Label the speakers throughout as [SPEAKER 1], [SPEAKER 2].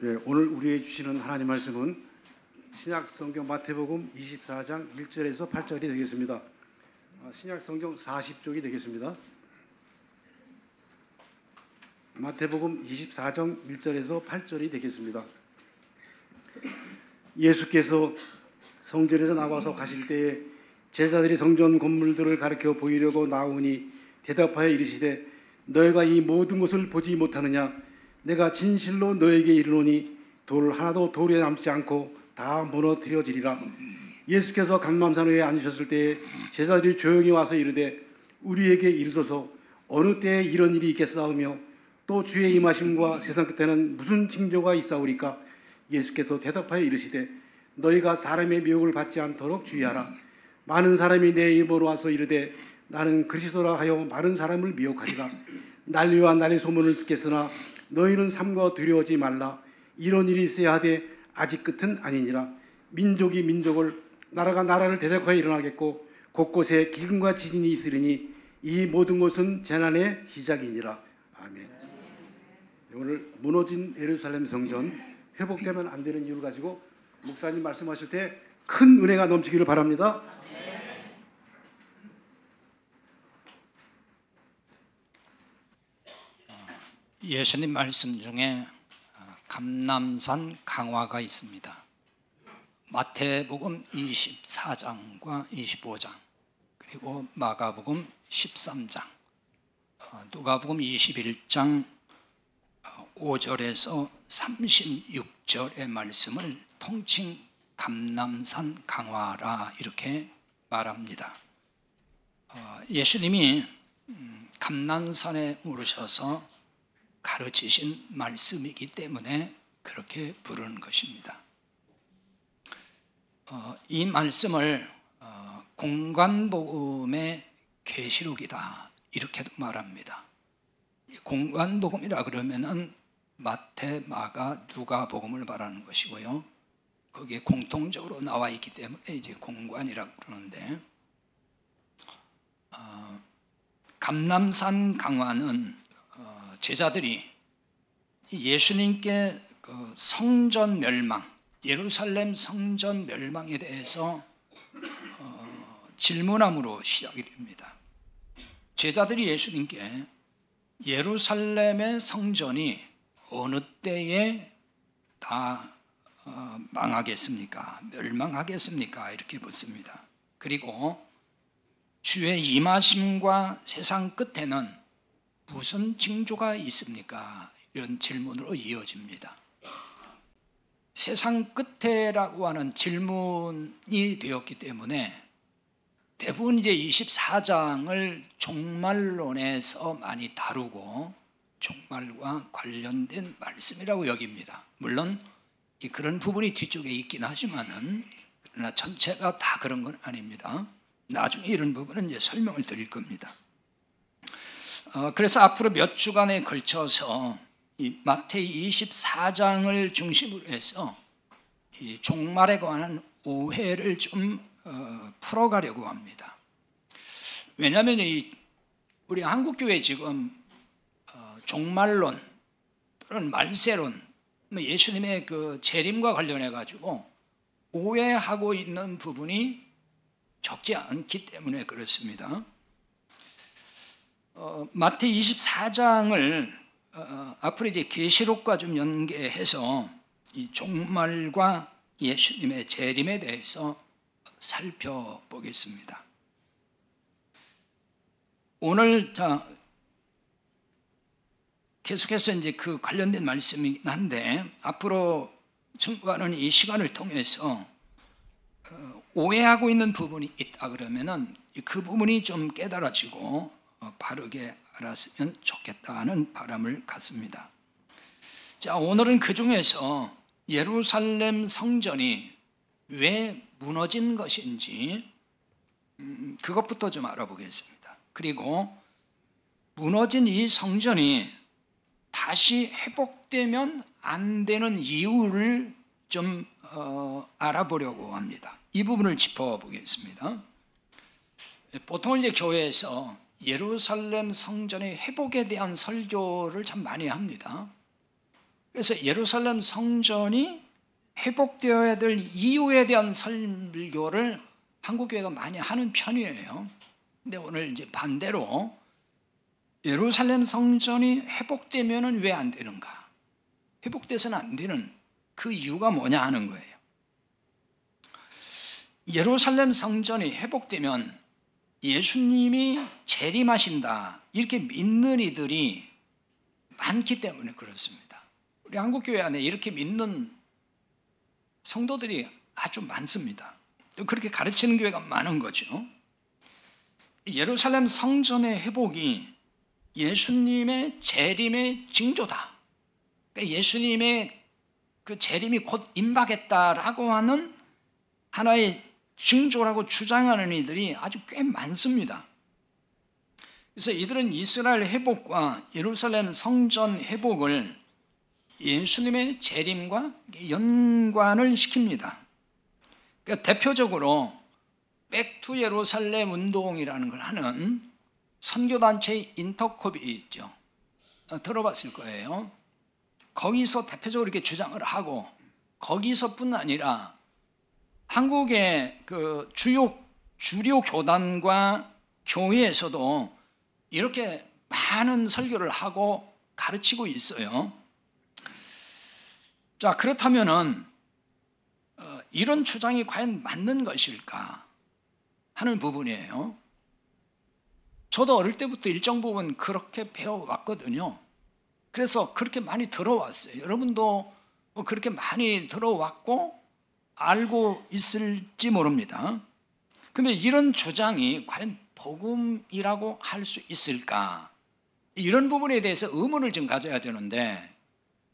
[SPEAKER 1] 네, 오늘 우리에게 주시는 하나님 말씀은 신약 성경 마태복음 24장 1절에서 8절이 되겠습니다. 신약 성경 40쪽이 되겠습니다. 마태복음 24장 1절에서 8절이 되겠습니다. 예수께서 성전에서 나와서 가실 때에 제자들이 성전 건물들을 가리켜 보이려고 나오니 대답하여 이르시되 너희가 이 모든 것을 보지 못하느냐? 내가 진실로 너에게 이르노니 돌 하나도 돌에 남지 않고 다 무너뜨려지리라. 예수께서 감람산 위에 앉으셨을 때에 제자들이 조용히 와서 이르되 우리에게 이르소서 어느 때에 이런 일이 있겠사오며 또 주의 임하심과 세상 끝에는 무슨 징조가 있사오리까? 예수께서 대답하여 이르시되 너희가 사람의 미혹을 받지 않도록 주의하라. 많은 사람이 내 이름으로 와서 이르되 나는 그리스도라 하여 많은 사람을 미혹하리라. 난리와 난리 소문을 듣겠으나 너희는 삼가 두려워하지 말라. 이런 일이 있어야 하되 아직 끝은 아니니라. 민족이 민족을 나라가 나라를 대적하여 일어나겠고 곳곳에 기근과 지진이 있으리니 이 모든 것은 재난의 시작이니라. 아멘. 오늘 무너진 예루살렘 성전 회복되면 안 되는 이유를 가지고 목사님 말씀하실 때 큰 은혜가 넘치기를 바랍니다.
[SPEAKER 2] 예수님 말씀 중에 감람산 강화가 있습니다. 마태복음 24장과 25장, 그리고 마가복음 13장, 누가복음 21장 5절에서 36절의 말씀을 통칭 감람산 강화라 이렇게 말합니다. 예수님이 감람산에 오르셔서 가르치신 말씀이기 때문에 그렇게 부르는 것입니다. 이 말씀을 공관복음의 계시록이다 이렇게도 말합니다. 공관복음이라 그러면은 마태, 마가, 누가복음을 말하는 것이고요. 거기에 공통적으로 나와 있기 때문에 이제 공관이라고 그러는데, 감람산 강화는 제자들이 예수님께 그 성전 멸망, 예루살렘 성전 멸망에 대해서 질문함으로 시작이 됩니다. 제자들이 예수님께 예루살렘의 성전이 어느 때에 다 망하겠습니까? 멸망하겠습니까? 이렇게 묻습니다. 그리고 주의 임하심과 세상 끝에는 무슨 징조가 있습니까? 이런 질문으로 이어집니다. 세상 끝에라고 하는 질문이 되었기 때문에 대부분 이제 24장을 종말론에서 많이 다루고 종말과 관련된 말씀이라고 여깁니다. 물론 그런 부분이 뒤쪽에 있긴 하지만은 그러나 전체가 다 그런 건 아닙니다. 나중에 이런 부분은 이제 설명을 드릴 겁니다. 그래서 앞으로 몇 주간에 걸쳐서 이 마태이 24장을 중심으로 해서 이 종말에 관한 오해를 좀 풀어가려고 합니다. 왜냐하면 우리 한국교회 지금 종말론 또는 말세론, 예수님의 그 재림과 관련해 가지고 오해하고 있는 부분이 적지 않기 때문에 그렇습니다. 마태 24장을 앞으로 이제 계시록과 좀 연계해서 이 종말과 예수님의 재림에 대해서 살펴보겠습니다. 오늘 계속해서 이제 그 관련된 말씀이긴 한데 앞으로 청구하는 이 시간을 통해서 오해하고 있는 부분이 있다 그러면은 그 부분이 좀 깨달아지고 바르게 알았으면 좋겠다는 바람을 갖습니다. 자, 오늘은 그 중에서 예루살렘 성전이 왜 무너진 것인지 그것부터 좀 알아보겠습니다. 그리고 무너진 이 성전이 다시 회복되면 안 되는 이유를 좀 알아보려고 합니다. 이 부분을 짚어보겠습니다. 보통 이제 교회에서 예루살렘 성전의 회복에 대한 설교를 참 많이 합니다. 그래서 예루살렘 성전이 회복되어야 될 이유에 대한 설교를 한국교회가 많이 하는 편이에요. 근데 오늘 이제 반대로 예루살렘 성전이 회복되면은 왜 안 되는가? 회복돼서는 안 되는 그 이유가 뭐냐 하는 거예요. 예루살렘 성전이 회복되면 예수님이 재림하신다 이렇게 믿는 이들이 많기 때문에 그렇습니다. 우리 한국교회 안에 이렇게 믿는 성도들이 아주 많습니다. 그렇게 가르치는 교회가 많은 거죠. 예루살렘 성전의 회복이 예수님의 재림의 징조다. 그러니까 예수님의 그 재림이 곧 임박했다라고 하는 하나의 징조라고 주장하는 이들이 아주 꽤 많습니다. 그래서 이들은 이스라엘 회복과 예루살렘 성전 회복을 예수님의 재림과 연관을 시킵니다. 그러니까 대표적으로 백투 예루살렘 운동이라는 걸 하는 선교단체 인터콥이 있죠. 들어봤을 거예요. 거기서 대표적으로 이렇게 주장을 하고 거기서뿐 아니라 한국의 그 주류 교단과 교회에서도 이렇게 많은 설교를 하고 가르치고 있어요. 자, 그렇다면은 이런 주장이 과연 맞는 것일까 하는 부분이에요. 저도 어릴 때부터 일정 부분 그렇게 배워왔거든요. 그래서 그렇게 많이 들어왔어요. 여러분도 그렇게 많이 들어왔고 알고 있을지 모릅니다. 근데 이런 주장이 과연 복음이라고 할 수 있을까? 이런 부분에 대해서 의문을 좀 가져야 되는데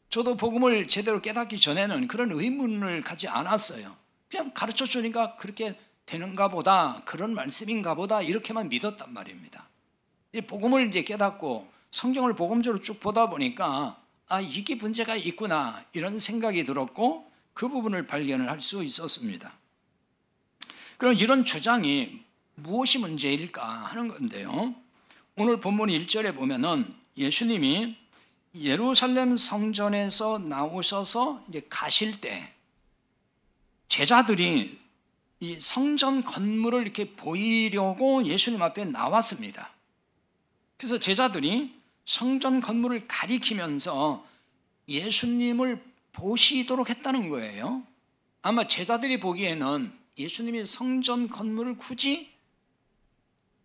[SPEAKER 2] 저도 복음을 제대로 깨닫기 전에는 그런 의문을 가지 않았어요. 그냥 가르쳐 주니까 그렇게 되는가 보다, 그런 말씀인가 보다 이렇게만 믿었단 말입니다. 이 복음을 이제 깨닫고 성경을 복음적으로 쭉 보다 보니까 아, 이게 문제가 있구나 이런 생각이 들었고 그 부분을 발견을 할 수 있었습니다. 그럼 이런 주장이 무엇이 문제일까 하는 건데요. 오늘 본문 1절에 보면은 예수님이 예루살렘 성전에서 나오셔서 이제 가실 때 제자들이 이 성전 건물을 이렇게 보이려고 예수님 앞에 나왔습니다. 그래서 제자들이 성전 건물을 가리키면서 예수님을 보시도록 했다는 거예요. 아마 제자들이 보기에는 예수님이 성전 건물을 굳이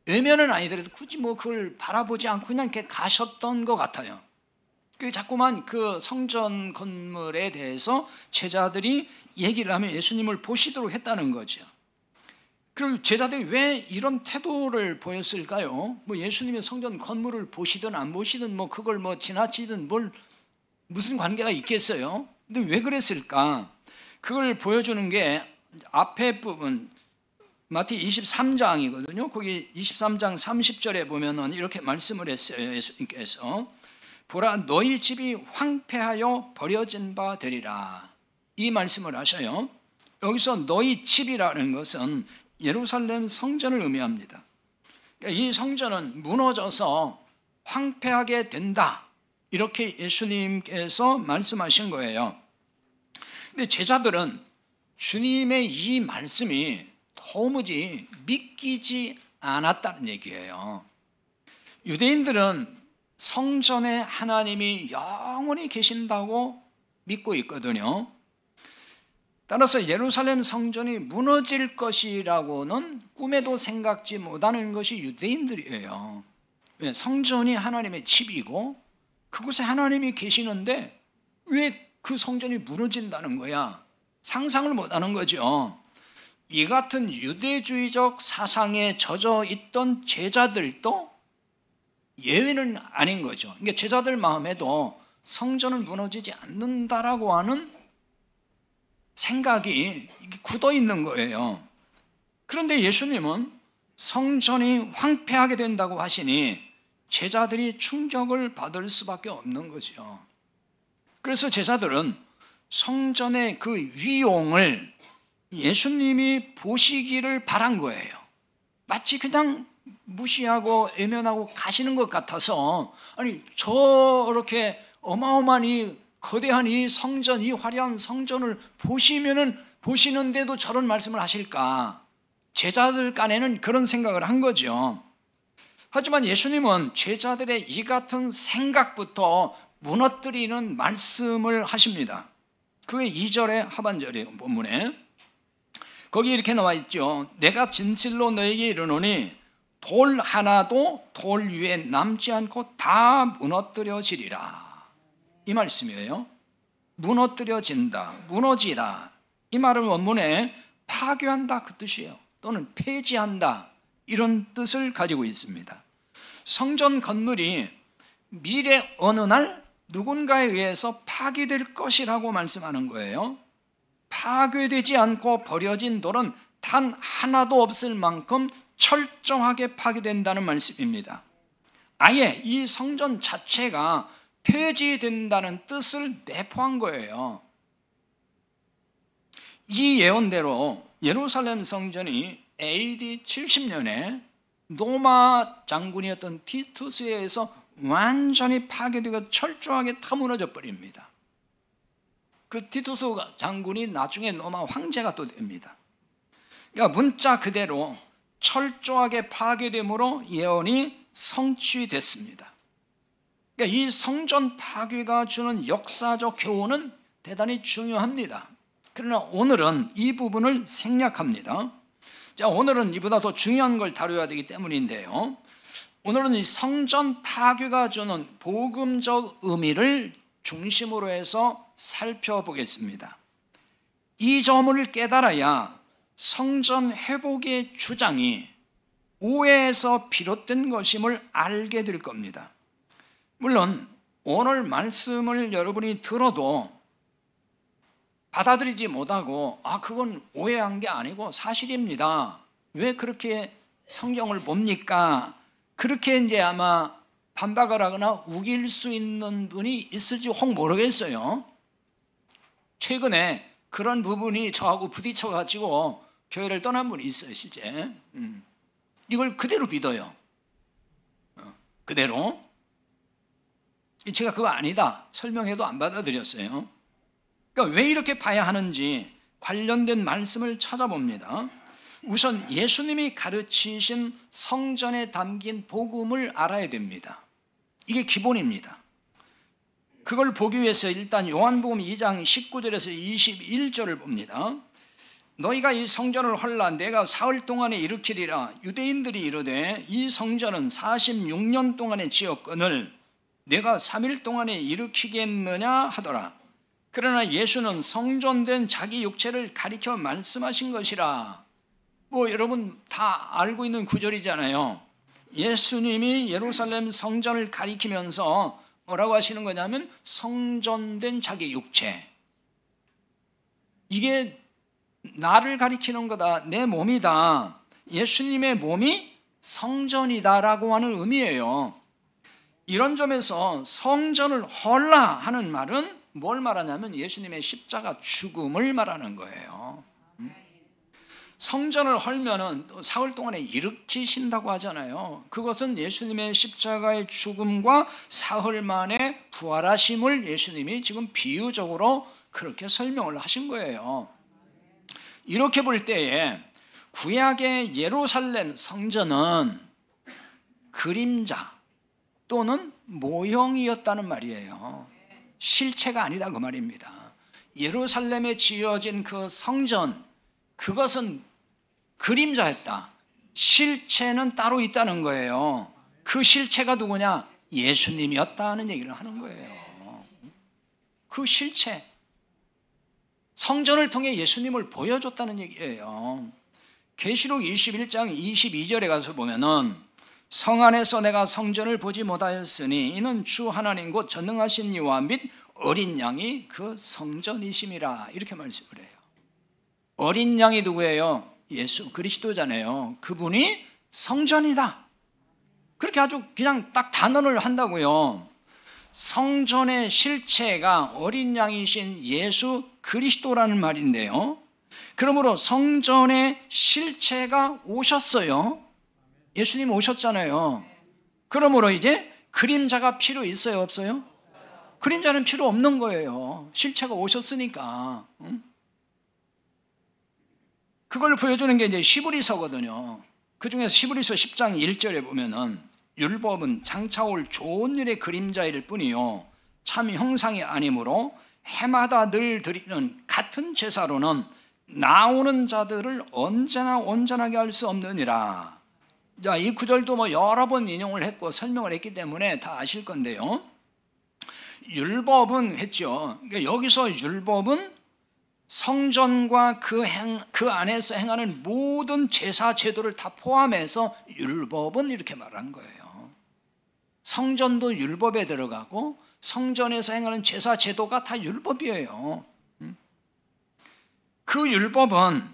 [SPEAKER 2] 외면은 아니더라도 굳이 뭐 그걸 바라보지 않고 그냥 이렇게 가셨던 것 같아요. 그리고 자꾸만 그 성전 건물에 대해서 제자들이 얘기를 하면 예수님을 보시도록 했다는 거죠. 그리고 제자들이 왜 이런 태도를 보였을까요? 뭐 예수님이 성전 건물을 보시든 안 보시든 뭐 그걸 뭐 지나치든 무슨 관계가 있겠어요? 근데 왜 그랬을까? 그걸 보여주는 게 앞에 부분 마태 23장이거든요. 거기 23장 30절에 보면은 이렇게 말씀을 했어요. 예수님께서 보라 너희 집이 황폐하여 버려진 바 되리라 이 말씀을 하셔요. 여기서 너희 집이라는 것은 예루살렘 성전을 의미합니다. 그러니까 이 성전은 무너져서 황폐하게 된다 이렇게 예수님께서 말씀하신 거예요. 근데 제자들은 주님의 이 말씀이 도무지 믿기지 않았다는 얘기예요. 유대인들은 성전에 하나님이 영원히 계신다고 믿고 있거든요. 따라서 예루살렘 성전이 무너질 것이라고는 꿈에도 생각지 못하는 것이 유대인들이에요. 성전이 하나님의 집이고 그곳에 하나님이 계시는데 왜 그 성전이 무너진다는 거야? 상상을 못하는 거죠. 이 같은 유대주의적 사상에 젖어 있던 제자들도 예외는 아닌 거죠. 그러니까 제자들 마음에도 성전은 무너지지 않는다라고 하는 생각이 굳어 있는 거예요. 그런데 예수님은 성전이 황폐하게 된다고 하시니 제자들이 충격을 받을 수밖에 없는 거죠. 그래서 제자들은 성전의 그 위용을 예수님이 보시기를 바란 거예요. 마치 그냥 무시하고 외면하고 가시는 것 같아서 아니 저렇게 어마어마한 이 거대한 이 성전, 이 화려한 성전을 보시는데도 저런 말씀을 하실까? 제자들 간에는 그런 생각을 한 거죠. 하지만 예수님은 제자들의 이 같은 생각부터 무너뜨리는 말씀을 하십니다. 그게 2절의 하반절이에요. 본문에 거기 이렇게 나와 있죠. 내가 진실로 너에게 이르노니 돌 하나도 돌 위에 남지 않고 다 무너뜨려지리라. 이 말씀이에요. 무너뜨려진다, 무너지다. 이 말은 원문에 파괴한다 그 뜻이에요. 또는 폐지한다 이런 뜻을 가지고 있습니다. 성전 건물이 미래 어느 날 누군가에 의해서 파괴될 것이라고 말씀하는 거예요. 파괴되지 않고 버려진 돌은 단 하나도 없을 만큼 철저하게 파괴된다는 말씀입니다. 아예 이 성전 자체가 폐지된다는 뜻을 내포한 거예요. 이 예언대로 예루살렘 성전이 AD 70년에 로마 장군이었던 티투스에 의해서 완전히 파괴되고 철저하게 타무너져 버립니다. 그 티투스 장군이 나중에 로마 황제가 또 됩니다. 그러니까 문자 그대로 철저하게 파괴됨으로 예언이 성취됐습니다. 그러니까 이 성전 파괴가 주는 역사적 교훈은 대단히 중요합니다. 그러나 오늘은 이 부분을 생략합니다. 자, 오늘은 이보다 더 중요한 걸 다뤄야 되기 때문인데요. 오늘은 이 성전 파괴가 주는 복음적 의미를 중심으로 해서 살펴보겠습니다. 이 점을 깨달아야 성전 회복의 주장이 오해에서 비롯된 것임을 알게 될 겁니다. 물론 오늘 말씀을 여러분이 들어도 받아들이지 못하고 그건 오해한 게 아니고 사실입니다. 왜 그렇게 성경을 봅니까? 그렇게 이제 아마 반박을 하거나 우길 수 있는 분이 있을지 혹 모르겠어요. 최근에 그런 부분이 저하고 부딪혀가지고 교회를 떠난 분이 있어요, 실제. 이걸 그대로 믿어요. 그대로. 제가 그거 아니다 설명해도 안 받아들였어요. 그러니까 왜 이렇게 봐야 하는지 관련된 말씀을 찾아봅니다. 우선 예수님이 가르치신 성전에 담긴 복음을 알아야 됩니다. 이게 기본입니다. 그걸 보기 위해서 일단 요한복음 2장 19절에서 21절을 봅니다. 너희가 이 성전을 헐라 내가 사흘 동안에 일으키리라. 유대인들이 이르되 이 성전은 46년 동안에 지었거늘 내가 3일 동안에 일으키겠느냐 하더라. 그러나 예수는 성전된 자기 육체를 가리켜 말씀하신 것이라. 여러분 다 알고 있는 구절이잖아요. 예수님이 예루살렘 성전을 가리키면서 뭐라고 하시는 거냐면 성전된 자기 육체. 이게 나를 가리키는 거다. 내 몸이다. 예수님의 몸이 성전이다라고 하는 의미예요. 이런 점에서 성전을 헐라 하는 말은 뭘 말하냐면 예수님의 십자가 죽음을 말하는 거예요. 성전을 헐면은 사흘 동안에 일으키신다고 하잖아요. 그것은 예수님의 십자가의 죽음과 사흘 만에 부활하심을 예수님이 지금 비유적으로 그렇게 설명을 하신 거예요. 이렇게 볼 때에 구약의 예루살렘 성전은 그림자 또는 모형이었다는 말이에요. 실체가 아니다 그 말입니다. 예루살렘에 지어진 그 성전, 그것은 그림자였다. 실체는 따로 있다는 거예요. 그 실체가 누구냐? 예수님이었다는 얘기를 하는 거예요. 그 실체, 성전을 통해 예수님을 보여줬다는 얘기예요. 계시록 21장 22절에 가서 보면은 성 안에서 내가 성전을 보지 못하였으니 이는 주 하나님 곧 전능하신 이와 및 어린 양이 그 성전이심이라. 이렇게 말씀을 해요. 어린 양이 누구예요? 예수 그리스도잖아요. 그분이 성전이다. 그렇게 아주 그냥 딱 단언을 한다고요. 성전의 실체가 어린 양이신 예수 그리스도라는 말인데요. 그러므로 성전의 실체가 오셨어요. 예수님 오셨잖아요. 그러므로 이제 그림자가 필요 있어요, 없어요? 그림자는 필요 없는 거예요. 실체가 오셨으니까. 그걸 보여주는 게 이제 히브리서거든요. 그 중에서 히브리서 10장 1절에 보면은 율법은 장차 올 좋은 일의 그림자일 뿐이요 참 형상이 아니므로 해마다 늘 드리는 같은 제사로는 나오는 자들을 언제나 온전하게 할 수 없느니라. 자, 이 구절도 뭐 여러 번 인용을 했고 설명을 했기 때문에 다 아실 건데요. 율법은 했죠. 그러니까 여기서 율법은 성전과 그 안에서 행하는 모든 제사 제도를 다 포함해서 율법은 이렇게 말한 거예요. 성전도 율법에 들어가고 성전에서 행하는 제사 제도가 다 율법이에요. 그 율법은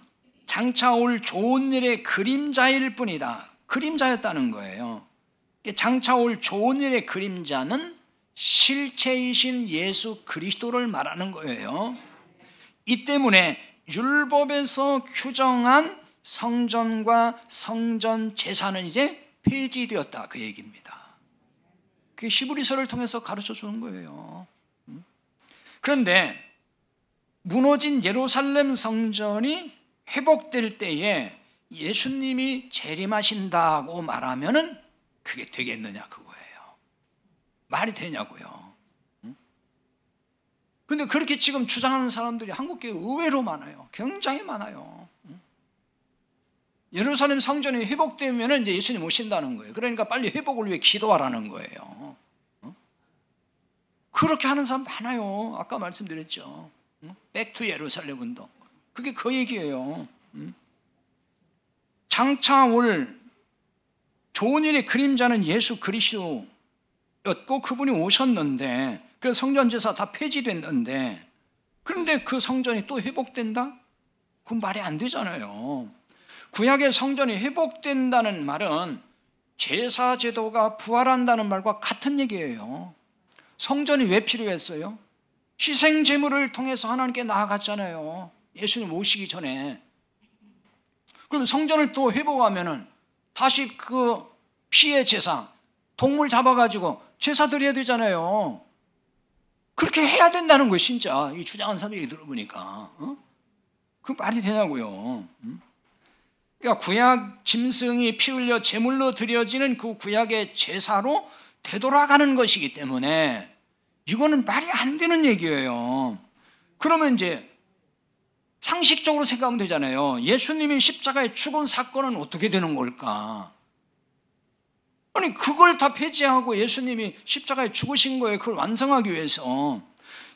[SPEAKER 2] 장차 올 좋은 일의 그림자일 뿐이다. 그림자였다는 거예요. 장차 올 좋은 일의 그림자는 실체이신 예수 그리스도를 말하는 거예요. 이 때문에 율법에서 규정한 성전과 성전 제사는 이제 폐지되었다, 그 얘기입니다. 그게 히브리서를 통해서 가르쳐 주는 거예요. 그런데 무너진 예루살렘 성전이 회복될 때에 예수님이 재림하신다고 말하면은 그게 되겠느냐, 그거예요. 말이 되냐고요. 근데 그렇게 지금 주장하는 사람들이 한국교회에 의외로 많아요. 굉장히 많아요. 예루살렘 성전이 회복되면 이제 예수님 오신다는 거예요. 그러니까 빨리 회복을 위해 기도하라는 거예요. 그렇게 하는 사람 많아요. 아까 말씀드렸죠. 백투 예루살렘 운동. 그게 그 얘기예요. 장차 올 좋은 일의 그림자는 예수 그리스도였고 그분이 오셨는데 그래서 성전 제사 다 폐지됐는데 그런데 그 성전이 또 회복된다? 그건 말이 안 되잖아요. 구약의 성전이 회복된다는 말은 제사 제도가 부활한다는 말과 같은 얘기예요. 성전이 왜 필요했어요? 희생 제물을 통해서 하나님께 나아갔잖아요. 예수님 오시기 전에. 그럼 성전을 또 회복하면은 다시 그 피의 제사, 동물 잡아가지고 제사 드려야 되잖아요. 그렇게 해야 된다는 거예요, 진짜. 이 주장하는 사람 얘기 들어보니까. 그 말이 되냐고요. 그러니까 구약 짐승이 피 흘려 제물로 드려지는 그 구약의 제사로 되돌아가는 것이기 때문에 이거는 말이 안 되는 얘기예요. 그러면 이제 상식적으로 생각하면 되잖아요. 예수님이 십자가에 죽은 사건은 어떻게 되는 걸까? 아니 그걸 다 폐지하고 예수님이 십자가에 죽으신 거예요. 그걸 완성하기 위해서.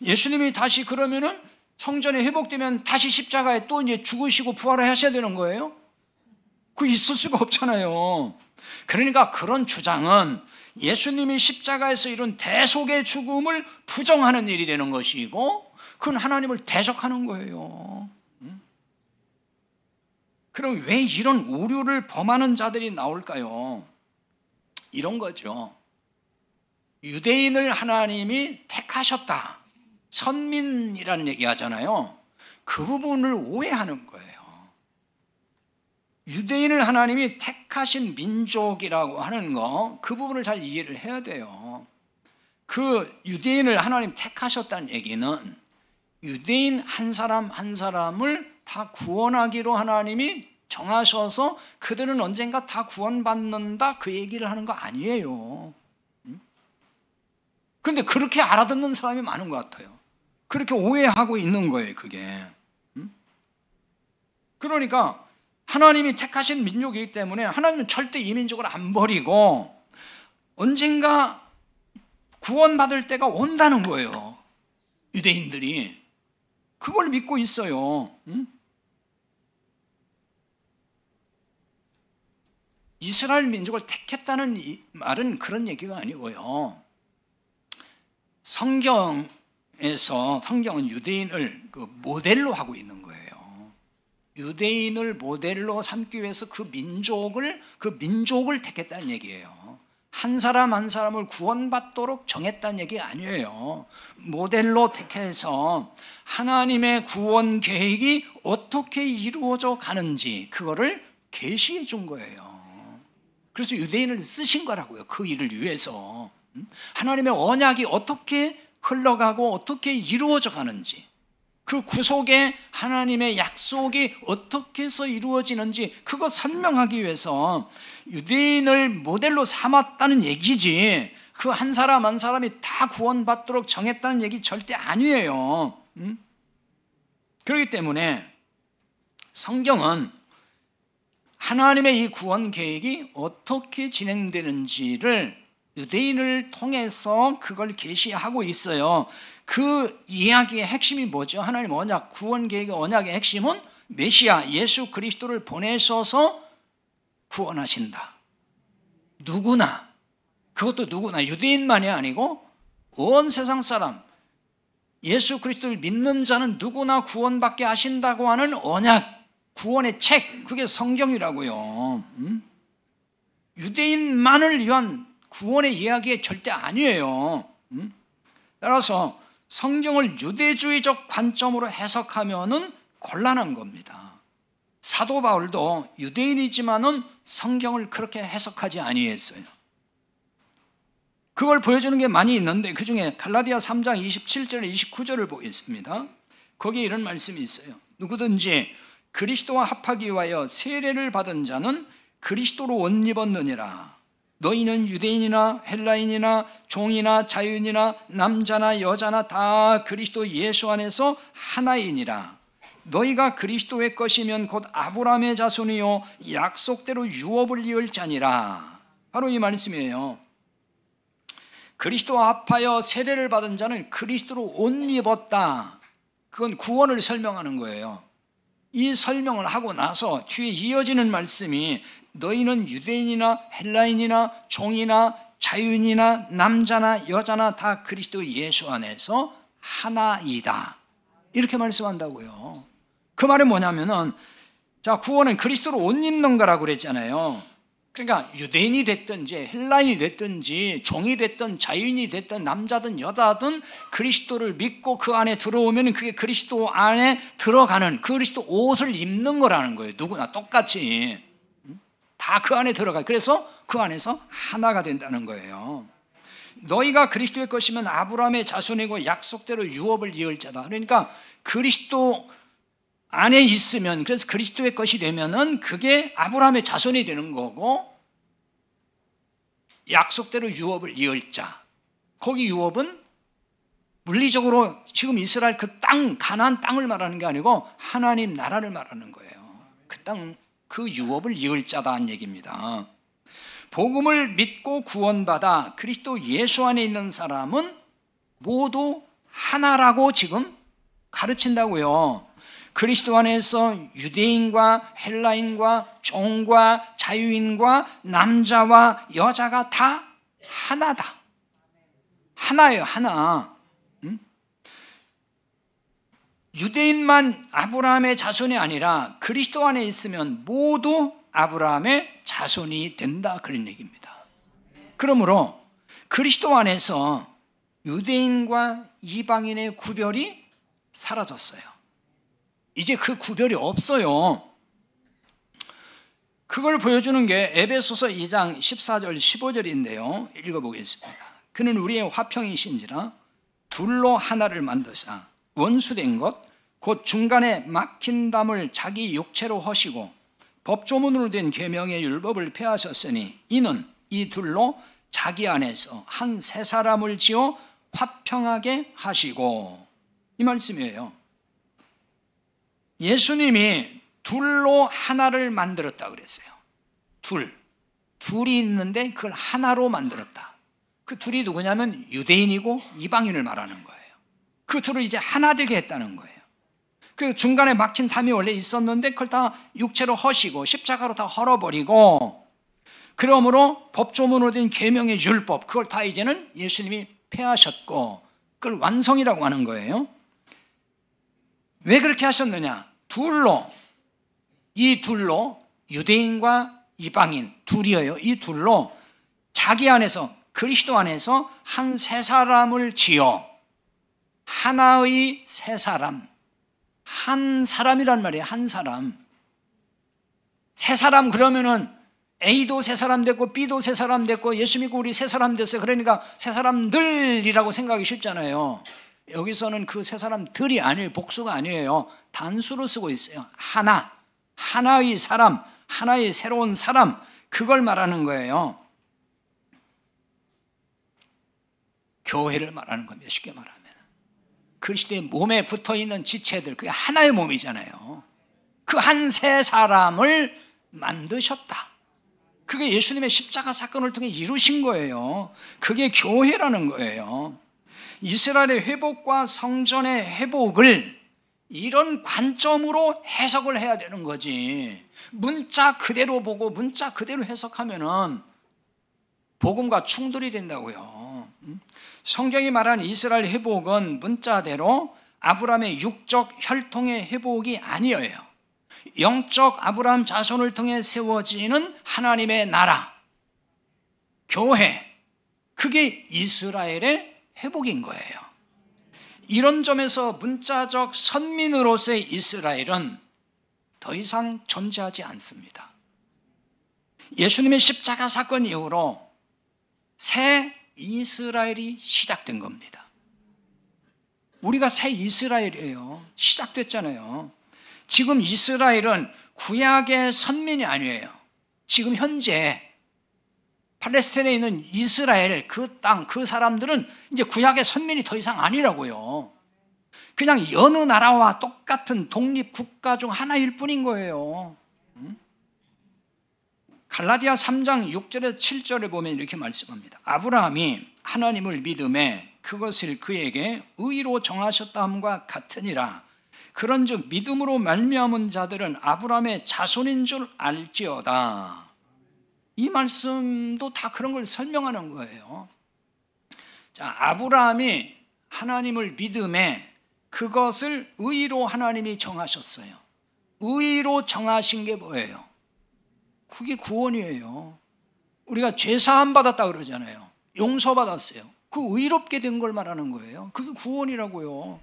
[SPEAKER 2] 예수님이 다시 그러면은 성전이 회복되면 다시 십자가에 또 이제 죽으시고 부활을 하셔야 되는 거예요? 그거 있을 수가 없잖아요. 그러니까 그런 주장은 예수님이 십자가에서 이룬 대속의 죽음을 부정하는 일이 되는 것이고 그건 하나님을 대적하는 거예요. 그럼 왜 이런 오류를 범하는 자들이 나올까요? 이런 거죠. 유대인을 하나님이 택하셨다. 선민이라는 얘기 하잖아요. 그 부분을 오해하는 거예요. 유대인을 하나님이 택하신 민족이라고 하는 거, 그 부분을 잘 이해를 해야 돼요. 그 유대인을 하나님 택하셨다는 얘기는 유대인 한 사람 한 사람을 다 구원하기로 하나님이 정하셔서 그들은 언젠가 다 구원받는다 그 얘기를 하는 거 아니에요. 그런데 그렇게 알아듣는 사람이 많은 것 같아요. 그렇게 오해하고 있는 거예요, 그게. 그러니까 하나님이 택하신 민족이기 때문에 하나님은 절대 이 민족을 안 버리고 언젠가 구원받을 때가 온다는 거예요. 유대인들이. 그걸 믿고 있어요. 이스라엘 민족을 택했다는 말은 그런 얘기가 아니고요. 성경은 유대인을 그 모델로 하고 있는 거예요. 유대인을 모델로 삼기 위해서 그 민족을 택했다는 얘기예요. 한 사람 한 사람을 구원받도록 정했다는 얘기 아니에요. 모델로 택해서 하나님의 구원 계획이 어떻게 이루어져 가는지 그거를 계시해 준 거예요. 그래서 유대인을 쓰신 거라고요. 그 일을 위해서. 하나님의 언약이 어떻게 흘러가고 어떻게 이루어져 가는지, 그 구속의 하나님의 약속이 어떻게 해서 이루어지는지 그것 설명하기 위해서 유대인을 모델로 삼았다는 얘기지, 그 한 사람 한 사람이 다 구원받도록 정했다는 얘기 절대 아니에요. 그렇기 때문에 성경은 하나님의 이 구원 계획이 어떻게 진행되는지를 유대인을 통해서 그걸 계시하고 있어요. 그 이야기의 핵심이 뭐죠? 하나님 언약, 구원 계획의 언약의 핵심은 메시아 예수 그리스도를 보내셔서 구원하신다. 누구나, 그것도 누구나, 유대인만이 아니고 온 세상 사람, 예수 그리스도를 믿는 자는 누구나 구원받게 하신다고 하는 언약, 구원의 책, 그게 성경이라고요. 유대인만을 위한 구원의 이야기가 절대 아니에요. 따라서 성경을 유대주의적 관점으로 해석하면은 곤란한 겁니다. 사도 바울도 유대인이지만은 성경을 그렇게 해석하지 아니했어요. 그걸 보여주는 게 많이 있는데 그 중에 갈라디아 3장 27절 29절을 보겠습니다. 거기에 이런 말씀이 있어요. 누구든지 그리스도와 합하기 위하여 세례를 받은 자는 그리스도로 옷 입었느니라. 너희는 유대인이나 헬라인이나 종이나 자유인이나 남자나 여자나 다 그리스도 예수 안에서 하나이니라. 너희가 그리스도의 것이면 곧 아브라함의 자손이요 약속대로 유업을 이을 자니라. 바로 이 말씀이에요. 그리스도와 합하여 세례를 받은 자는 그리스도로 옷 입었다. 그건 구원을 설명하는 거예요. 이 설명을 하고 나서 뒤에 이어지는 말씀이 너희는 유대인이나 헬라인이나 종이나 자유인이나 남자나 여자나 다 그리스도 예수 안에서 하나이다. 이렇게 말씀한다고요. 그 말은 뭐냐면은, 자, 구원은 그리스도로 옷 입는 거라고 그랬잖아요. 그러니까 유대인이 됐든지 헬라인이 됐든지 종이 됐든 자유인이 됐든 남자든 여자든 그리스도를 믿고 그 안에 들어오면 그게 그리스도 안에 들어가는 그리스도 옷을 입는 거라는 거예요. 누구나 똑같이 다 그 안에 들어가. 그래서 그 안에서 하나가 된다는 거예요. 너희가 그리스도의 것이면 아브라함의 자손이고 약속대로 유업을 이을 자다. 그러니까 그리스도 안에 있으면, 그래서 그리스도의 것이 되면은 그게 아브라함의 자손이 되는 거고, 약속대로 유업을 이을 자. 거기 유업은 물리적으로 지금 이스라엘 그 땅, 가나안 땅을 말하는 게 아니고 하나님 나라를 말하는 거예요. 그 땅, 그 유업을 이을 자다는 얘기입니다. 복음을 믿고 구원받아 그리스도 예수 안에 있는 사람은 모두 하나라고 지금 가르친다고요. 그리스도 안에서 유대인과 헬라인과 종과 자유인과 남자와 여자가 다 하나다. 하나예요, 하나. 유대인만 아브라함의 자손이 아니라 그리스도 안에 있으면 모두 아브라함의 자손이 된다, 그런 얘기입니다. 그러므로 그리스도 안에서 유대인과 이방인의 구별이 사라졌어요. 이제 그 구별이 없어요. 그걸 보여주는 게 에베소서 2장 14절 15절인데요. 읽어보겠습니다. 그는 우리의 화평이신지라 둘로 하나를 만드사 원수된 것 곧 중간에 막힌 담을 자기 육체로 허시고 법조문으로 된 계명의 율법을 폐하셨으니 이는 이 둘로 자기 안에서 한 새 사람을 지어 화평하게 하시고, 이 말씀이에요. 예수님이 둘로 하나를 만들었다 그랬어요. 둘이 있는데 그걸 하나로 만들었다. 그 둘이 누구냐면 유대인이고 이방인을 말하는 거예요. 그 둘을 이제 하나 되게 했다는 거예요. 그 중간에 막힌 담이 원래 있었는데 그걸 다 육체로 허시고 십자가로 다 헐어버리고, 그러므로 법조문으로 된 계명의 율법, 그걸 다 이제는 예수님이 폐하셨고 그걸 완성이라고 하는 거예요. 왜 그렇게 하셨느냐? 이 둘로 유대인과 이방인 둘이에요. 이 둘로 자기 안에서, 그리스도 안에서 한 새 사람을 지어, 하나의 새 사람, 한 사람이란 말이에요. 한 사람. 새 사람 그러면은 A도 새 사람 됐고 B도 새 사람 됐고 예수 믿고 우리 새 사람 됐어요. 그러니까 새 사람들이라고 생각하기 쉽잖아요. 여기서는 그 새 사람들이 아니에요. 복수가 아니에요. 단수로 쓰고 있어요. 하나의 사람, 하나의 새로운 사람, 그걸 말하는 거예요. 교회를 말하는 겁니다. 쉽게 말하면 그리스도의 몸에 붙어있는 지체들, 그게 하나의 몸이잖아요. 그 한 새 사람을 만드셨다. 그게 예수님의 십자가 사건을 통해 이루신 거예요. 그게 교회라는 거예요. 이스라엘의 회복과 성전의 회복을 이런 관점으로 해석을 해야 되는 거지. 문자 그대로 보고 문자 그대로 해석하면은 복음과 충돌이 된다고요. 성경이 말하는 이스라엘 회복은 문자대로 아브라함의 육적 혈통의 회복이 아니에요. 영적 아브라함 자손을 통해 세워지는 하나님의 나라, 교회, 그게 이스라엘의 회복인 거예요. 이런 점에서 문자적 선민으로서의 이스라엘은 더 이상 존재하지 않습니다. 예수님의 십자가 사건 이후로 새 이스라엘이 시작된 겁니다. 우리가 새 이스라엘이에요. 시작됐잖아요. 지금 이스라엘은 구약의 선민이 아니에요. 지금 현재 팔레스타인에 있는 이스라엘 그 땅, 그 사람들은 이제 구약의 선민이 더 이상 아니라고요. 그냥 여느 나라와 똑같은 독립국가 중 하나일 뿐인 거예요. 갈라디아 3장 6절에서 7절에 보면 이렇게 말씀합니다. 아브라함이 하나님을 믿음에 그것을 그에게 의로 정하셨다함과 같으니라. 그런즉 믿음으로 말미암은 자들은 아브라함의 자손인 줄 알지어다. 이 말씀도 다 그런 걸 설명하는 거예요. 자, 아브라함이 하나님을 믿음에 그것을 의로 하나님이 정하셨어요. 의로 정하신 게 뭐예요? 그게 구원이에요. 우리가 죄사함 받았다 그러잖아요. 용서받았어요. 그 의롭게 된 걸 말하는 거예요. 그게 구원이라고요.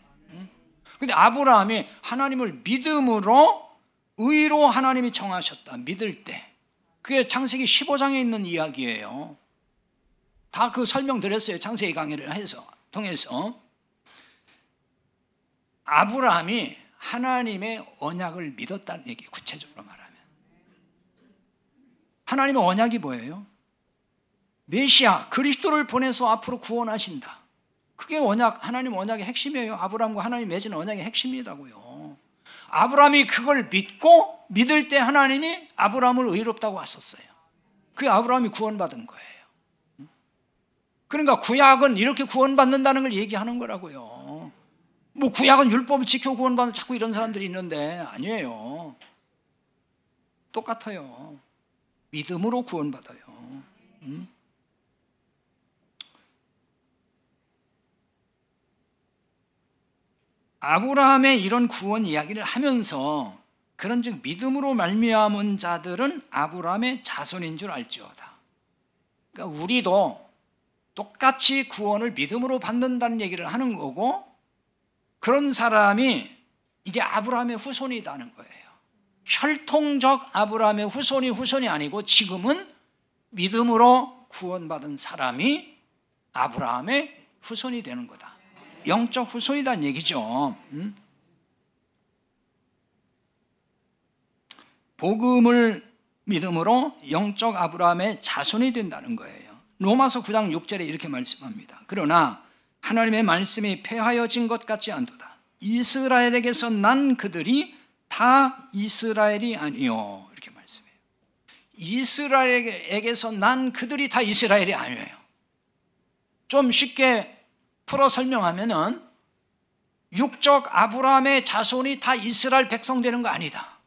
[SPEAKER 2] 근데 아브라함이 하나님을 믿음으로 의로 하나님이 정하셨다. 믿을 때. 그게 창세기 15장에 있는 이야기예요. 다 그 설명드렸어요. 창세기 강의를 통해서. 아브라함이 하나님의 언약을 믿었다는 얘기, 구체적으로 말하면. 하나님의 언약이 뭐예요? 메시아, 그리스도를 보내서 앞으로 구원하신다. 그게 언약, 하나님 언약의 핵심이에요. 아브라함과 하나님 맺은 언약의 핵심이라고요. 아브라함이 그걸 믿고 믿을 때 하나님이 아브라함을 의롭다고 하셨어요. 그게 아브라함이 구원받은 거예요. 그러니까 구약은 이렇게 구원받는다는 걸 얘기하는 거라고요. 뭐 구약은 율법을 지켜 구원받는 자꾸 이런 사람들이 있는데 아니에요. 똑같아요. 믿음으로 구원받아요. 아브라함의 이런 구원 이야기를 하면서 그런즉 믿음으로 말미암은 자들은 아브라함의 자손인 줄 알지어다. 그러니까 우리도 똑같이 구원을 믿음으로 받는다는 얘기를 하는 거고, 그런 사람이 이제 아브라함의 후손이라는 거예요. 혈통적 아브라함의 후손이 아니고 지금은 믿음으로 구원받은 사람이 아브라함의 후손이 되는 거다. 영적 후손이라는 얘기죠. 복음을 믿음으로 영적 아브라함의 자손이 된다는 거예요. 로마서 9장 6절에 이렇게 말씀합니다. 그러나 하나님의 말씀이 폐하여진 것 같지 않도다. 이스라엘에게서 난 그들이 다 이스라엘이 아니요. 이렇게 말씀해요. 이스라엘에게서 난 그들이 다 이스라엘이 아니에요. 좀 쉽게 풀어 설명하면은 육적 아브라함의 자손이 다 이스라엘 백성 되는 거 아니다.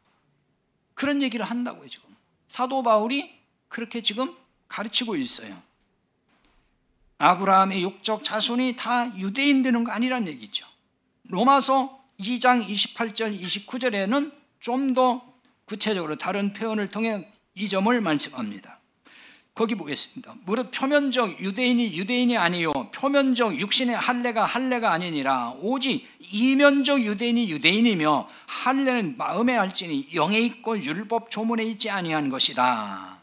[SPEAKER 2] 그런 얘기를 한다고요. 지금 사도 바울이 그렇게 지금 가르치고 있어요. 아브라함의 육적 자손이 다 유대인 되는 거 아니란 얘기죠. 로마서 2장 28절 29절에는 좀 더 구체적으로 다른 표현을 통해 이 점을 말씀합니다. 거기 보겠습니다. 무릇 표면적 유대인이 아니요 표면적 육신의 할례가 아니니라. 오직 이면적 유대인이 유대인이며 할례는 마음에 할지니 영에 있고 율법 조문에 있지 아니한 것이다.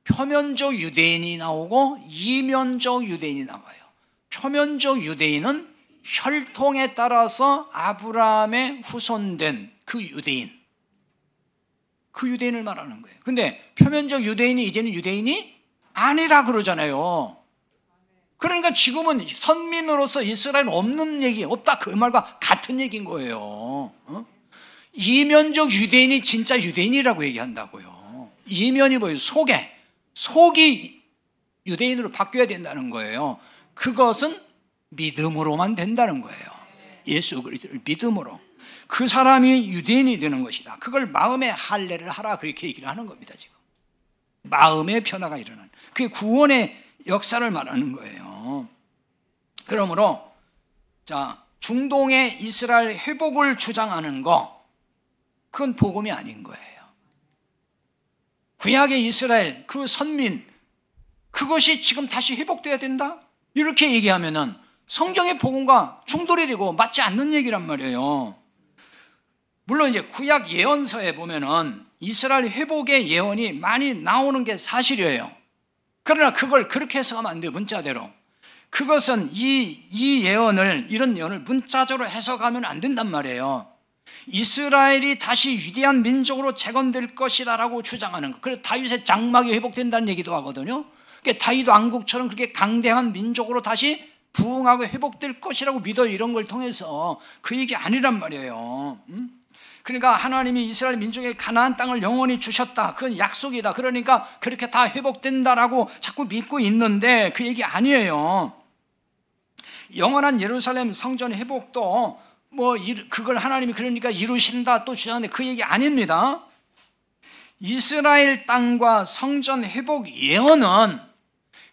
[SPEAKER 2] 표면적 유대인이 나오고 이면적 유대인이 나와요. 표면적 유대인은 혈통에 따라서 아브라함의 후손된 그 유대인, 그 유대인을 말하는 거예요. 근데 표면적 유대인이 이제는 유대인이 아니라 그러잖아요. 그러니까 지금은 선민으로서 이스라엘 없는 얘기, 없다 그 말과 같은 얘기인 거예요. 이면적 유대인이 진짜 유대인이라고 얘기한다고요. 이면이 뭐예요? 속이 유대인으로 바뀌어야 된다는 거예요. 그것은 믿음으로만 된다는 거예요. 예수 그리스도를 믿음으로. 그 사람이 유대인이 되는 것이다. 그걸 마음의 할례를 하라 그렇게 얘기를 하는 겁니다. 지금 마음의 변화가 일어나는, 그게 구원의 역사를 말하는 거예요. 그러므로 자, 중동의 이스라엘 회복을 주장하는 거, 그건 복음이 아닌 거예요. 구약의 이스라엘 그 선민, 그것이 지금 다시 회복돼야 된다? 이렇게 얘기하면은 성경의 복음과 충돌이 되고 맞지 않는 얘기란 말이에요. 물론 이제 구약 예언서에 보면은 이스라엘 회복의 예언이 많이 나오는 게 사실이에요. 그러나 그걸 그렇게 해석하면 안 돼요. 문자대로. 그것은 이 예언을, 이런 예언을 문자적으로 해석하면 안 된단 말이에요. 이스라엘이 다시 위대한 민족으로 재건될 것이다라고 주장하는 거. 그래서 다윗의 장막이 회복된다는 얘기도 하거든요. 그러니까 다윗 왕국처럼 그렇게 강대한 민족으로 다시 부흥하고 회복될 것이라고 믿어, 이런 걸 통해서 그 얘기 아니란 말이에요. 그러니까 하나님이 이스라엘 민족에게 가나안 땅을 영원히 주셨다, 그건 약속이다, 그러니까 그렇게 다 회복된다라고 자꾸 믿고 있는데 그 얘기 아니에요. 영원한 예루살렘 성전 회복도 뭐 그걸 하나님이 그러니까 이루신다 또 주장하는데 그 얘기 아닙니다. 이스라엘 땅과 성전 회복 예언은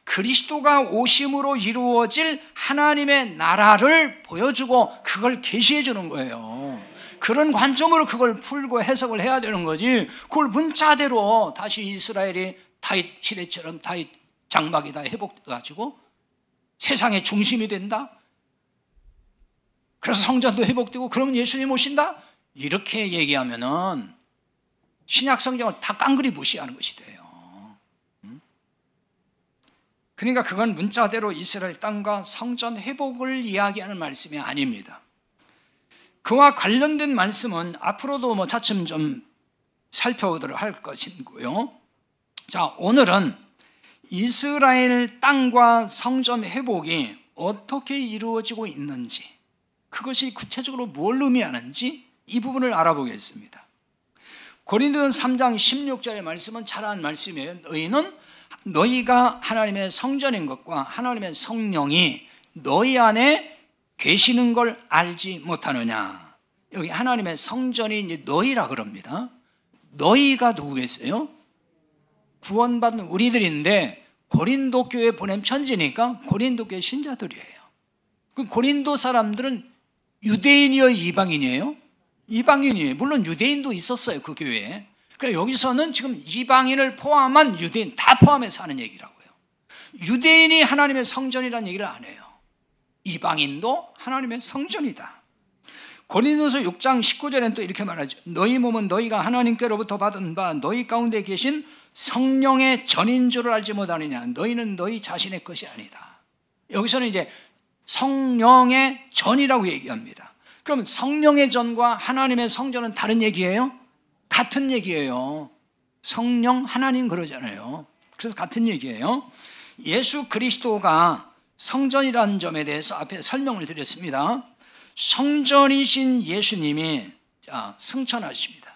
[SPEAKER 2] 그리스도가 오심으로 이루어질 하나님의 나라를 보여주고 그걸 계시해 주는 거예요. 그런 관점으로 그걸 풀고 해석을 해야 되는 거지, 그걸 문자대로 다시 이스라엘이 다윗 시대처럼 다윗 장막이 다 회복돼가지고 세상의 중심이 된다, 그래서 성전도 회복되고 그러면 예수님 오신다, 이렇게 얘기하면은 신약 성경을 다 깡그리 무시하는 것이 돼요. 그러니까 그건 문자대로 이스라엘 땅과 성전 회복을 이야기하는 말씀이 아닙니다. 그와 관련된 말씀은 앞으로도 뭐 차츰 좀 살펴보도록 할 것이고요. 자, 오늘은 이스라엘 땅과 성전 회복이 어떻게 이루어지고 있는지, 그것이 구체적으로 뭘 의미하는지 이 부분을 알아보겠습니다. 고린도전서 3장 16절의 말씀은 잘 아는 말씀이에요. 너희가 하나님의 성전인 것과 하나님의 성령이 너희 안에 계시는 걸 알지 못하느냐. 여기 하나님의 성전이 이제 너희라 그럽니다. 너희가 누구겠어요? 구원받은 우리들인데 고린도 교회에 보낸 편지니까 고린도 교회 신자들이에요. 그 고린도 사람들은 유대인이요 이방인이에요? 이방인이에요. 물론 유대인도 있었어요, 그 교회에. 그러니까 여기서는 지금 이방인을 포함한 유대인 다 포함해서 하는 얘기라고요. 유대인이 하나님의 성전이라는 얘기를 안 해요. 이방인도 하나님의 성전이다. 고린도서 6장 19절에는 또 이렇게 말하죠. 너희 몸은 너희가 하나님께로부터 받은 바 너희 가운데 계신 성령의 전인 줄을 알지 못하느냐. 너희는 너희 자신의 것이 아니다. 여기서는 이제 성령의 전이라고 얘기합니다. 그러면 성령의 전과 하나님의 성전은 다른 얘기예요? 같은 얘기예요. 성령 하나님 그러잖아요. 그래서 같은 얘기예요. 예수 그리스도가 성전이라는 점에 대해서 앞에 설명을 드렸습니다. 성전이신 예수님이 승천하십니다.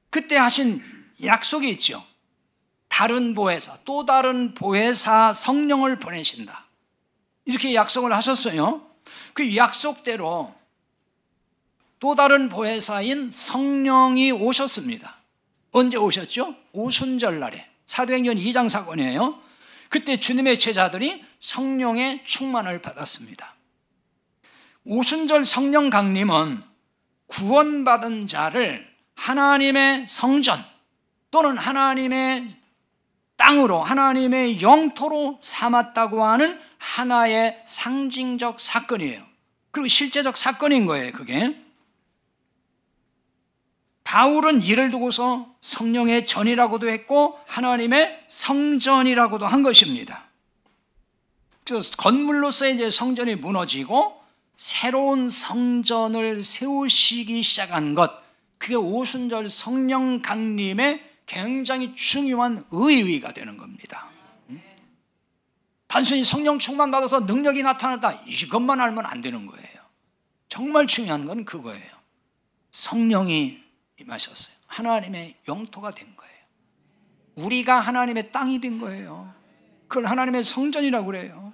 [SPEAKER 2] 그때 하신 약속이 있죠. 다른 보혜사, 또 다른 보혜사 성령을 보내신다, 이렇게 약속을 하셨어요. 그 약속대로 또 다른 보혜사인 성령이 오셨습니다. 언제 오셨죠? 오순절 날에. 사도행전 2장 사건이에요. 그때 주님의 제자들이 성령의 충만을 받았습니다. 오순절 성령 강림은 구원받은 자를 하나님의 성전 또는 하나님의 땅으로, 하나님의 영토로 삼았다고 하는 하나의 상징적 사건이에요. 그리고 실제적 사건인 거예요, 그게. 바울은 이를 두고서 성령의 전이라고도 했고 하나님의 성전이라고도 한 것입니다. 그래서 건물로서 이제 성전이 무너지고 새로운 성전을 세우시기 시작한 것, 그게 오순절 성령 강림의 굉장히 중요한 의의가 되는 겁니다. 단순히 성령 충만 받아서 능력이 나타났다, 이것만 알면 안 되는 거예요. 정말 중요한 건 그거예요. 성령이 임하셨어요. 하나님의 영토가 된 거예요. 우리가 하나님의 땅이 된 거예요. 그걸 하나님의 성전이라고 그래요.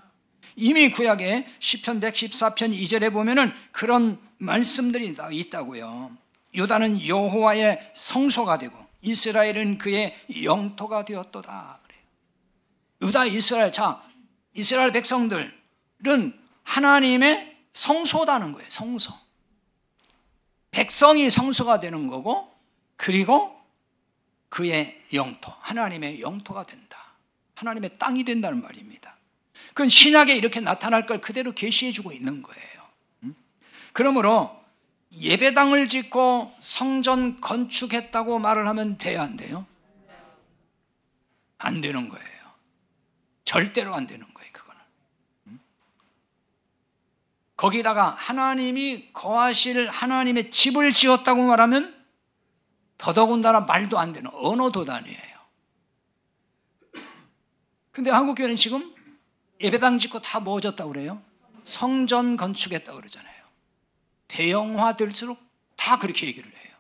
[SPEAKER 2] 이미 구약에 시편 114편 2절에 보면은 그런 말씀들이 있다고요. 유다는 여호와의 성소가 되고 이스라엘은 그의 영토가 되었도다 그래요. 유다 이스라엘, 자, 이스라엘 백성들은 하나님의 성소다는 거예요. 성소. 백성이 성소가 되는 거고, 그리고 그의 영토, 하나님의 영토가 된다. 하나님의 땅이 된다는 말입니다. 그건 신약에 이렇게 나타날 걸 그대로 계시해 주고 있는 거예요. 그러므로 예배당을 짓고 성전 건축했다고 말을 하면 돼요, 안 돼요? 안 되는 거예요. 절대로 안 되는 거예요, 그거는. 거기다가 하나님이 거하실 하나님의 집을 지었다고 말하면 더더군다나 말도 안 되는 언어도단이에요. 근데 한국교회는 지금 예배당 짓고 다 뭐 졌다고 그래요? 성전 건축했다고 그러잖아요. 대형화될수록 다 그렇게 얘기를 해요.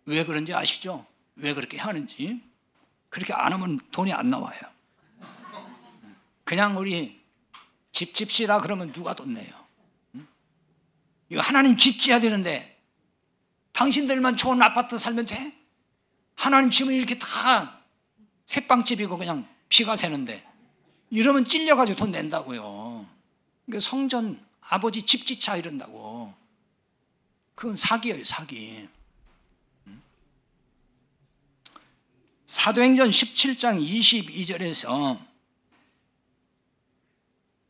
[SPEAKER 2] 왜 그런지 아시죠? 왜 그렇게 하는지. 그렇게 안 하면 돈이 안 나와요. 그냥 우리 집 집시다 그러면 누가 돈 내요? 이거 하나님 집 지어야 되는데 당신들만 좋은 아파트 살면 돼? 하나님 집은 이렇게 다 새빵집이고 그냥 비가 새는데 이러면 찔려가지고 돈 낸다고요. 그러니까 성전 아버지 집 짓자 이런다고. 그건 사기예요, 사기. 사도행전 17장 22절에서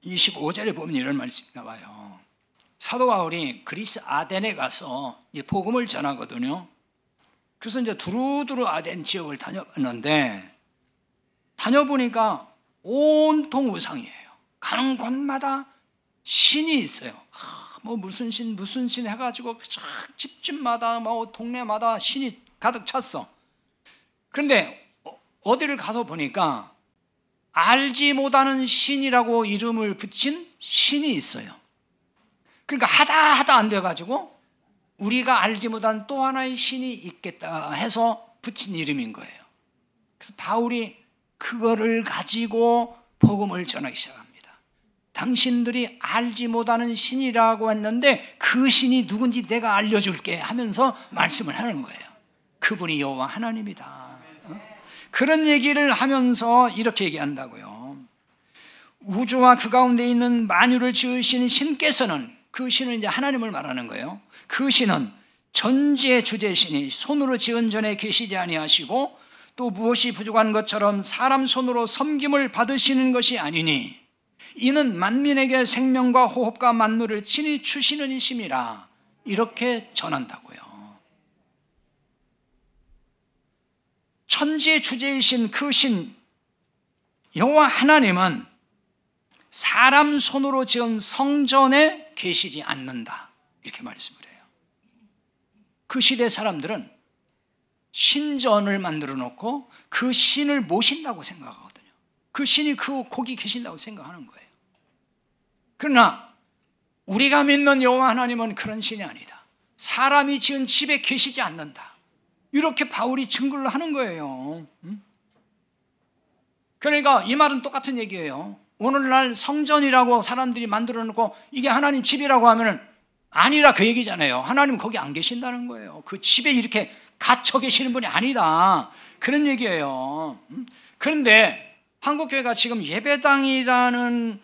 [SPEAKER 2] 25절에 보면 이런 말씀이 나와요. 사도 바울이 그리스 아덴에 가서 이제 복음을 전하거든요. 그래서 이제 두루두루 아덴 지역을 다녀봤는데, 다녀보니까 온통 우상이에요. 가는 곳마다 신이 있어요. 뭐 무슨 신 해가지고 집집마다 뭐 동네마다 신이 가득 찼어. 그런데 어디를 가서 보니까 알지 못하는 신이라고 이름을 붙인 신이 있어요. 그러니까 하다 안 돼가지고 우리가 알지 못한 또 하나의 신이 있겠다 해서 붙인 이름인 거예요. 그래서 바울이 그거를 가지고 복음을 전하기 시작합니다. 당신들이 알지 못하는 신이라고 했는데 그 신이 누군지 내가 알려줄게 하면서 말씀을 하는 거예요. 그분이 여호와 하나님이다. 그런 얘기를 하면서 이렇게 얘기한다고요. 우주와 그 가운데 있는 만유를 지으신 신께서는, 그 신은 이제 하나님을 말하는 거예요. 그 신은 전지의 주제신이 손으로 지은 전에 계시지 아니하시고 또 무엇이 부족한 것처럼 사람 손으로 섬김을 받으시는 것이 아니니 이는 만민에게 생명과 호흡과 만물을 친히 주시는 이심이라. 이렇게 전한다고요. 천지의 주제이신 그 신 여호와 하나님은 사람 손으로 지은 성전에 계시지 않는다. 이렇게 말씀을 해요. 그 시대 사람들은 신전을 만들어 놓고 그 신을 모신다고 생각하거든요. 그 신이 거기 계신다고 생각하는 거예요. 그러나 우리가 믿는 여호와 하나님은 그런 신이 아니다. 사람이 지은 집에 계시지 않는다. 이렇게 바울이 증거를 하는 거예요. 그러니까 이 말은 똑같은 얘기예요. 오늘날 성전이라고 사람들이 만들어 놓고 이게 하나님 집이라고 하면은 아니라 그 얘기잖아요. 하나님 거기 안 계신다는 거예요. 그 집에 이렇게 갇혀 계시는 분이 아니다. 그런 얘기예요. 그런데 한국교회가 지금 예배당을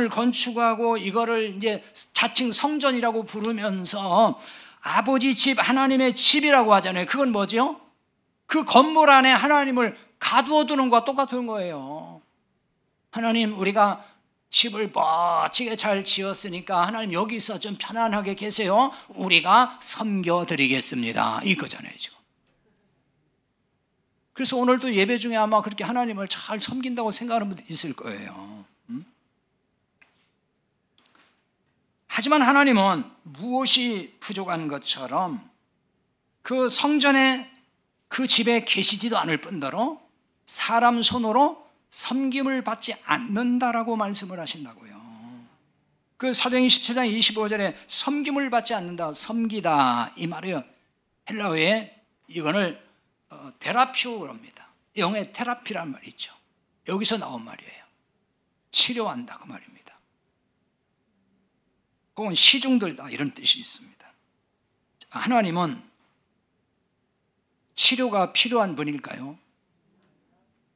[SPEAKER 2] 건축하고 이거를 이제 자칭 성전이라고 부르면서 아버지 집, 하나님의 집이라고 하잖아요. 그건 뭐죠? 그 건물 안에 하나님을 가두어 두는 것과 똑같은 거예요. 하나님, 우리가 집을 멋지게 잘 지었으니까 하나님 여기서 좀 편안하게 계세요. 우리가 섬겨드리겠습니다. 이거잖아요 지금. 그래서 오늘도 예배 중에 아마 그렇게 하나님을 잘 섬긴다고 생각하는 분도 있을 거예요. 하지만 하나님은 무엇이 부족한 것처럼 그 성전에 그 집에 계시지도 않을 뿐더러 사람 손으로 섬김을 받지 않는다라고 말씀을 하신다고요. 그 사도행전 17장 25절에 섬김을 받지 않는다, 섬기다 이 말이에요. 헬라어에 이거를 테라피오라고 합니다. 영의 테라피라는 말이 있죠. 여기서 나온 말이에요. 치료한다 그 말입니다. 혹은 시중들다 이런 뜻이 있습니다. 하나님은 치료가 필요한 분일까요?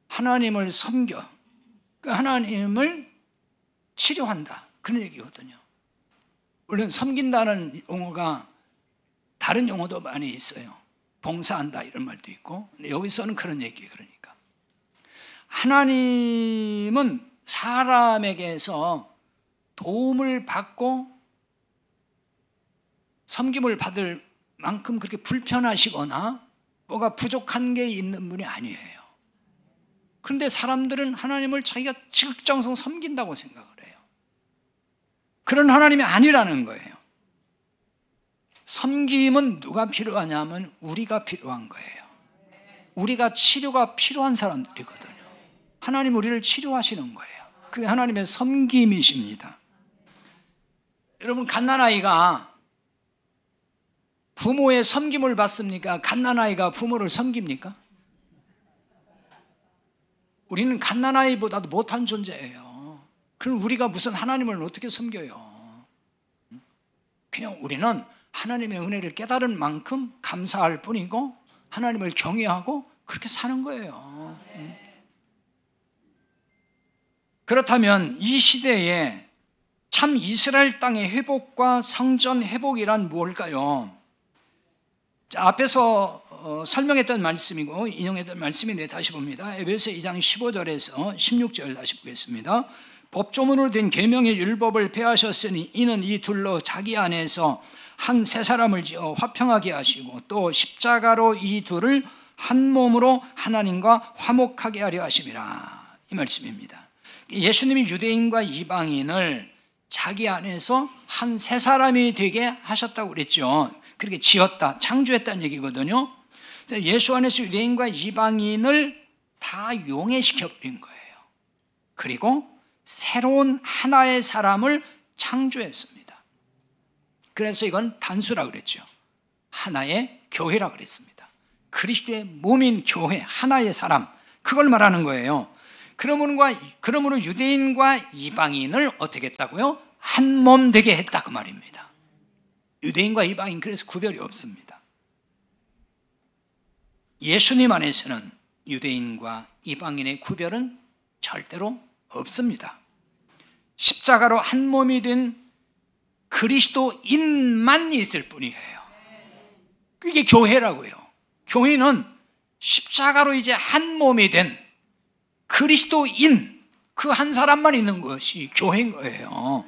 [SPEAKER 2] 하나님을 섬겨, 하나님을 치료한다 그런 얘기거든요. 물론 섬긴다는 용어가 다른 용어도 많이 있어요. 봉사한다 이런 말도 있고, 근데 여기서는 그런 얘기예요. 그러니까 하나님은 사람에게서 도움을 받고 섬김을 받을 만큼 그렇게 불편하시거나 뭐가 부족한 게 있는 분이 아니에요. 그런데 사람들은 하나님을 자기가 지극정성 섬긴다고 생각을 해요. 그런 하나님이 아니라는 거예요. 섬김은 누가 필요하냐면 우리가 필요한 거예요. 우리가 치료가 필요한 사람들이거든요. 하나님 우리를 치료하시는 거예요. 그게 하나님의 섬김이십니다. 여러분, 갓난아이가 부모의 섬김을 받습니까? 갓난아이가 부모를 섬깁니까? 우리는 갓난아이보다도 못한 존재예요. 그럼 우리가 무슨 하나님을 어떻게 섬겨요? 그냥 우리는 하나님의 은혜를 깨달은 만큼 감사할 뿐이고 하나님을 경외하고 그렇게 사는 거예요. 그렇다면 이 시대에 참 이스라엘 땅의 회복과 성전 회복이란 무엇일까요? 자, 앞에서 설명했던 말씀이고 인용했던 말씀인데 다시 봅니다. 에베소 2장 15절에서 16절 다시 보겠습니다. 법조문으로 된 계명의 율법을 폐하셨으니 이는 이 둘로 자기 안에서 한 새 사람을 지어 화평하게 하시고 또 십자가로 이 둘을 한 몸으로 하나님과 화목하게 하려 하심이라. 이 말씀입니다. 예수님이 유대인과 이방인을 자기 안에서 한 새 사람이 되게 하셨다고 그랬죠. 그렇게 지었다, 창조했다는 얘기거든요. 예수 안에서 유대인과 이방인을 다 용해시켜버린 거예요. 그리고 새로운 하나의 사람을 창조했습니다. 그래서 이건 단수라고 그랬죠. 하나의 교회라고 그랬습니다. 그리스도의 몸인 교회, 하나의 사람, 그걸 말하는 거예요. 그러므로 유대인과 이방인을 어떻게 했다고요? 한 몸 되게 했다 그 말입니다. 유대인과 이방인 그래서 구별이 없습니다. 예수님 안에서는 유대인과 이방인의 구별은 절대로 없습니다. 십자가로 한 몸이 된 그리스도인만 있을 뿐이에요. 이게 교회라고요. 교회는 십자가로 이제 한 몸이 된 그리스도인 그 한 사람만 있는 것이 교회인 거예요.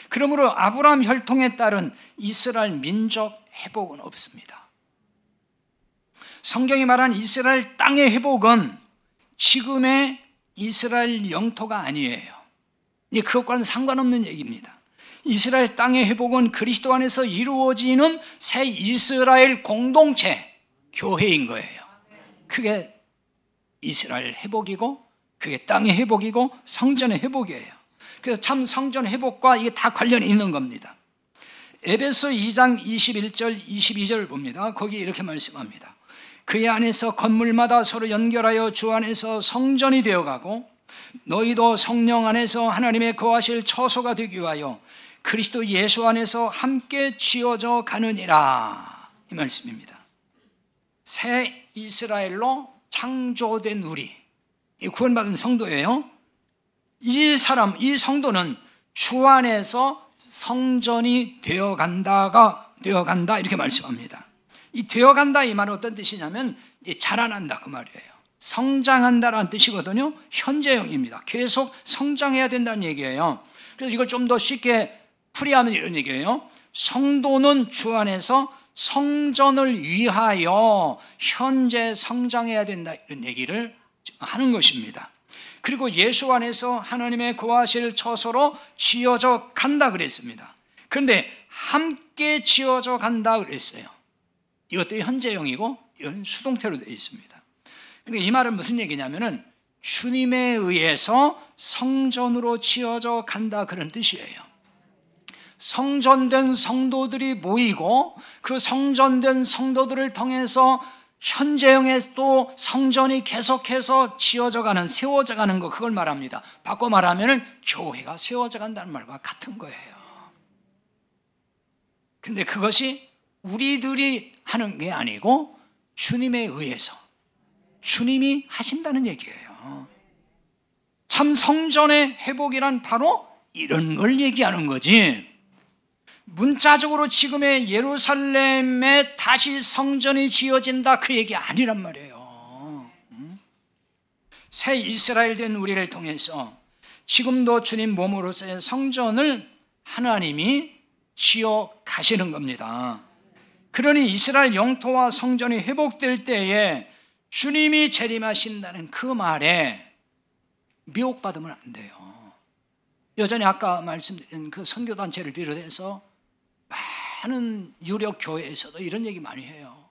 [SPEAKER 2] 그러므로 아브라함 혈통에 따른 이스라엘 민족 회복은 없습니다. 성경이 말한 이스라엘 땅의 회복은 지금의 이스라엘 영토가 아니에요. 그것과는 상관없는 얘기입니다. 이스라엘 땅의 회복은 그리스도 안에서 이루어지는 새 이스라엘 공동체, 교회인 거예요. 그게 이스라엘 회복이고 그게 땅의 회복이고 성전의 회복이에요. 그래서 참 성전 회복과 이게 다 관련이 있는 겁니다. 에베소 2장 21절 22절을 봅니다. 거기 이렇게 말씀합니다. 그의 안에서 건물마다 서로 연결하여 주 안에서 성전이 되어가고 너희도 성령 안에서 하나님의 거하실 처소가 되기 위하여 그리스도 예수 안에서 함께 지어져 가느니라. 이 말씀입니다. 새 이스라엘로 창조된 우리, 구원받은 성도예요. 이 성도는 주 안에서 성전이 되어간다 이렇게 말씀합니다. 이 되어간다 이 말은 어떤 뜻이냐면 자라난다 그 말이에요. 성장한다라는 뜻이거든요. 현재형입니다. 계속 성장해야 된다는 얘기예요. 그래서 이걸 좀 더 쉽게 풀이하면 이런 얘기예요. 성도는 주 안에서 성전을 위하여 현재 성장해야 된다, 이런 얘기를 하는 것입니다. 그리고 예수 안에서 하나님의 거하실 처소로 지어져 간다 그랬습니다. 그런데 함께 지어져 간다 그랬어요. 이것도 현재형이고 이건 수동태로 되어 있습니다. 그러니까 이 말은 무슨 얘기냐면은 주님에 의해서 성전으로 지어져 간다, 그런 뜻이에요. 성전된 성도들이 모이고 그 성전된 성도들을 통해서 현재형의 또 성전이 계속해서 지어져 가는, 세워져 가는 거, 그걸 말합니다. 바꿔 말하면은 교회가 세워져 간다는 말과 같은 거예요. 근데 그것이 우리들이 하는 게 아니고 주님에 의해서 주님이 하신다는 얘기예요. 참 성전의 회복이란 바로 이런 걸 얘기하는 거지, 문자적으로 지금의 예루살렘에 다시 성전이 지어진다, 그 얘기 아니란 말이에요. 새 이스라엘 된 우리를 통해서 지금도 주님 몸으로서의 성전을 하나님이 지어 가시는 겁니다. 그러니 이스라엘 영토와 성전이 회복될 때에 주님이 재림하신다는 그 말에 미혹받으면 안 돼요. 여전히 아까 말씀드린 그 선교단체를 비롯해서 많은 유력 교회에서도 이런 얘기 많이 해요.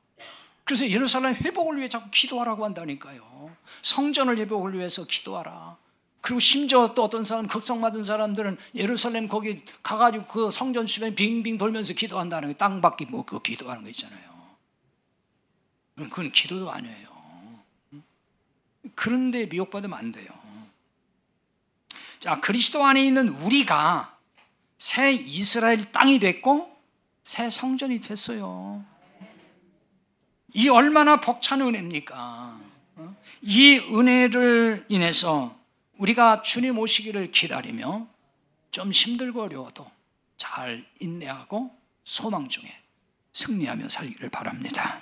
[SPEAKER 2] 그래서 예루살렘 회복을 위해 자꾸 기도하라고 한다니까요. 성전을 회복을 위해서 기도하라. 그리고 심지어 또 어떤 사람, 극성맞은 사람들은 예루살렘 거기 가가지고 그 성전 주변에 빙빙 돌면서 기도한다는 거, 땅 받기 뭐 그거 기도하는 거 있잖아요. 그건 기도도 아니에요. 그런데 미혹받으면 안 돼요. 자, 그리스도 안에 있는 우리가 새 이스라엘 땅이 됐고 새 성전이 됐어요. 이 얼마나 벅찬 은혜입니까? 이 은혜를 인해서 우리가 주님 오시기를 기다리며 좀 힘들고 어려워도 잘 인내하고 소망 중에 승리하며 살기를 바랍니다.